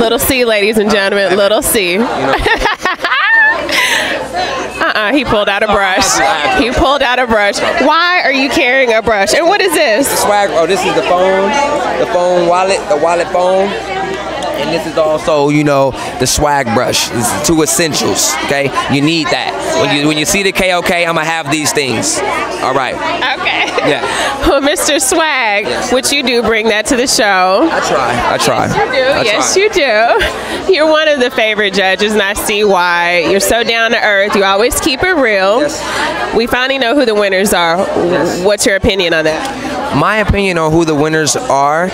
Little C, ladies and gentlemen, little C. He pulled out a brush. He pulled out a brush. Why are you carrying a brush? And what is this? The swag. Oh, this is the phone wallet, the wallet phone. And this is also, you know, the swag brush. It's 2 essentials, okay? You need that. When you see the KOK, I'm going to have these things. All right. Okay. Yeah. Well, Mr. Swag, yes. Which you do bring that to the show. I try. Yes, you do. You're one of the favorite judges, and I see why. You're so down to earth. You always keep it real. Yes. We finally know who the winners are. Yes. What's your opinion on that? My opinion on who the winners are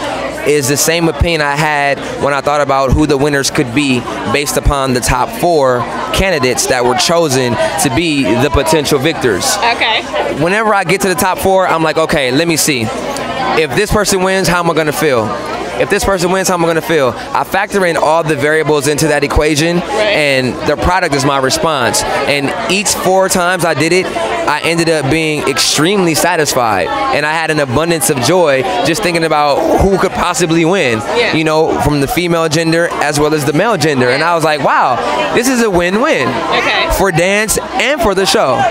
is the same opinion I had when I thought about who the winners could be based upon the top 4 candidates that were chosen to be the potential victors. Okay. Whenever I get to the top 4, I'm like, okay, let me see. If this person wins, how am I going to feel? If this person wins, how am I going to feel? I factor in all the variables into that equation, and the product is my response. And each 4 times I did it, I ended up being extremely satisfied, and I had an abundance of joy just thinking about who could possibly win, you know, from the female gender as well as the male gender. And I was like, wow, this is a win-win for dance and for the show,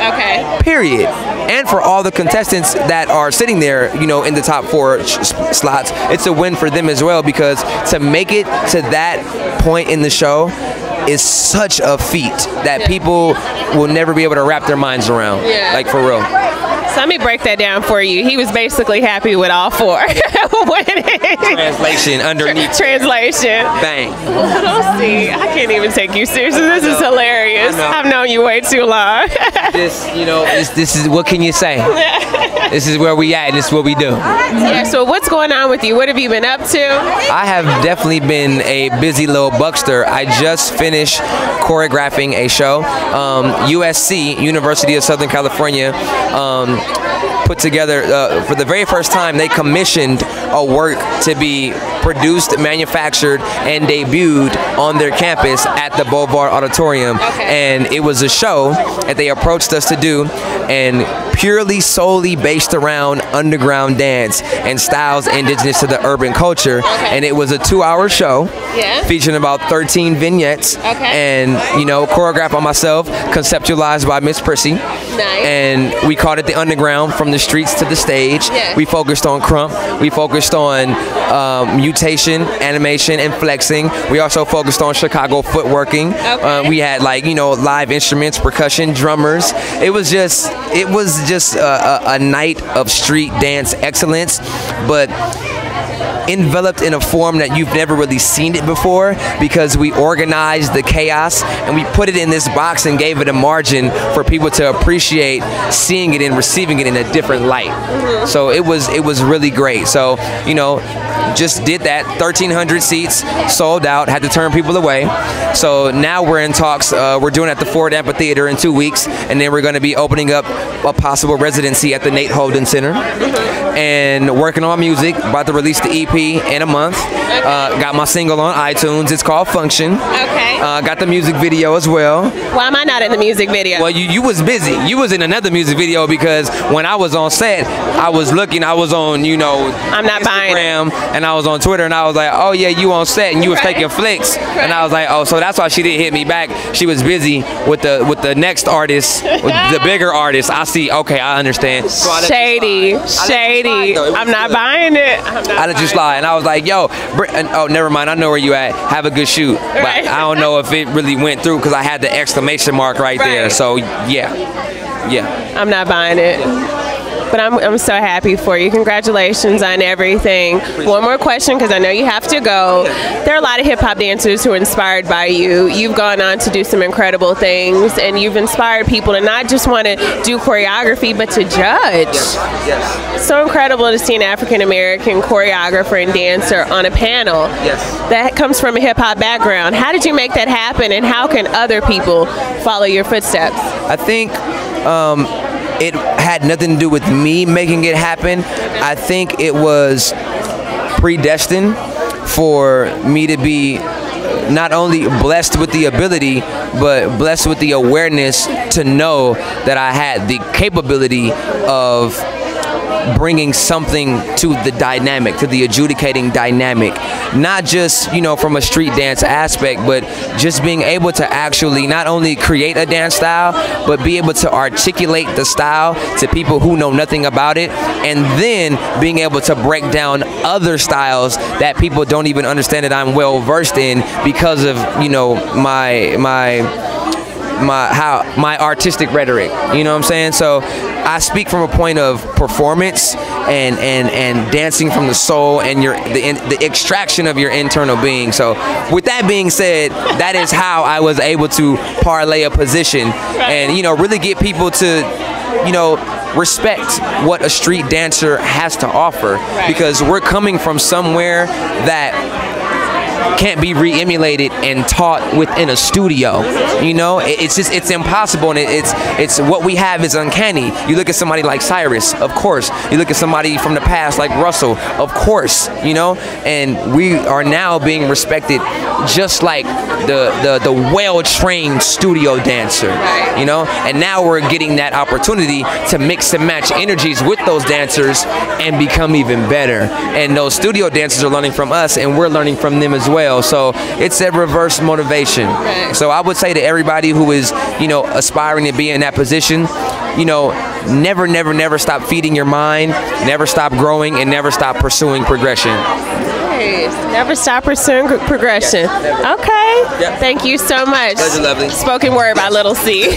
period. And for all the contestants that are sitting there, you know, in the top 4 slots, it's a win for them as well, because to make it to that point in the show is such a feat that people will never be able to wrap their minds around. Like, for real. So let me break that down for you. He was basically happy with all 4 winning. Translation underneath. Translation. Bang. Let's see. I can't even take you seriously. This is hilarious. I've known you way too long. This, you know, this is, what can you say? This is where we at, and this is what we do. Yeah, so what's going on with you? What have you been up to? I have definitely been a busy little buckster. I just finished choreographing a show. USC, University of Southern California, put together, for the very first time, they commissioned a work to be produced, manufactured, and debuted on their campus at the Boulevard Auditorium. And it was a show that they approached us to do, and purely solely based around underground dance and styles indigenous to the urban culture. And it was a 2-hour show featuring about 13 vignettes, and, you know, choreographed by myself, conceptualized by Miss Prissy. And we called it the underground, from the streets to the stage. We focused on crump. We focused on mutation, animation, and flexing. We also focused on Chicago footworking. We had, like, you know, live instruments, percussion, drummers. It was just a night of street dance excellence, but enveloped in a form that you've never really seen it before, because we organized the chaos and we put it in this box and gave it a margin for people to appreciate seeing it and receiving it in a different light. So it was really great. So, you know, just did that. 1,300 seats, sold out, had to turn people away. So now we're in talks. We're doing it at the Ford Amphitheater in 2 weeks, and then we're going to be opening up a possible residency at the Nate Holden Center. And working on music, about to release the EP in a month. Got my single on iTunes. It's called Function. Got the music video as well. Why am I not in the music video? Well, you was busy. You was in another music video, because when I was on set, I was on, you know, I'm not Instagram, and I was on Twitter, and I was like, oh yeah, you on set, and you was taking flicks, and I was like, oh, so that's why she didn't hit me back. She was busy with the next artist, with the bigger artist. I see. Okay, I understand. So shady. I'm not buying it. I let you slide, and I was like, yo, oh, never mind. I know where you at. Have a good shoot. But I don't know if it really went through, because I had the exclamation mark right there. So yeah. I'm not buying it. But I'm so happy for you. Congratulations on everything. One more question, because I know you have to go. There are a lot of hip-hop dancers who are inspired by you. You've gone on to do some incredible things, and you've inspired people to not just want to do choreography, but to judge. So incredible to see an African-American choreographer and dancer on a panel that comes from a hip-hop background. How did you make that happen, and how can other people follow your footsteps? I think it had nothing to do with me making it happen. I think it was predestined for me to be not only blessed with the ability, but blessed with the awareness to know that I had the capability of bringing something to the dynamic, to the adjudicating dynamic, not just, you know, from a street dance aspect, but just being able to actually not only create a dance style, but be able to articulate the style to people who know nothing about it, and then being able to break down other styles that people don't even understand that I'm well versed in because of, you know, my artistic rhetoric, you know what I'm saying? So I speak from a point of performance and dancing from the soul and the extraction of your internal being. So with that being said, that is how I was able to parlay a position and, you know, really get people to, you know, respect what a street dancer has to offer, because we're coming from somewhere that can't be re-emulated and taught within a studio. You know, it's impossible, and it's what we have is uncanny. You look at somebody like Cyrus, of course. You look at somebody from the past like Russell, of course. You know, and we are now being respected just like the well-trained studio dancer. You know, and now we're getting that opportunity to mix and match energies with those dancers and become even better. And those studio dancers are learning from us, and we're learning from them as well. So it's a reverse motivation. So I would say to everybody who is, you know, aspiring to be in that position, you know, never stop feeding your mind, never stop growing, and never stop pursuing progression. Nice. Never stop pursuing progression. Yes, okay. Yep. Thank you so much. Pleasure, lovely. Spoken word by Little C.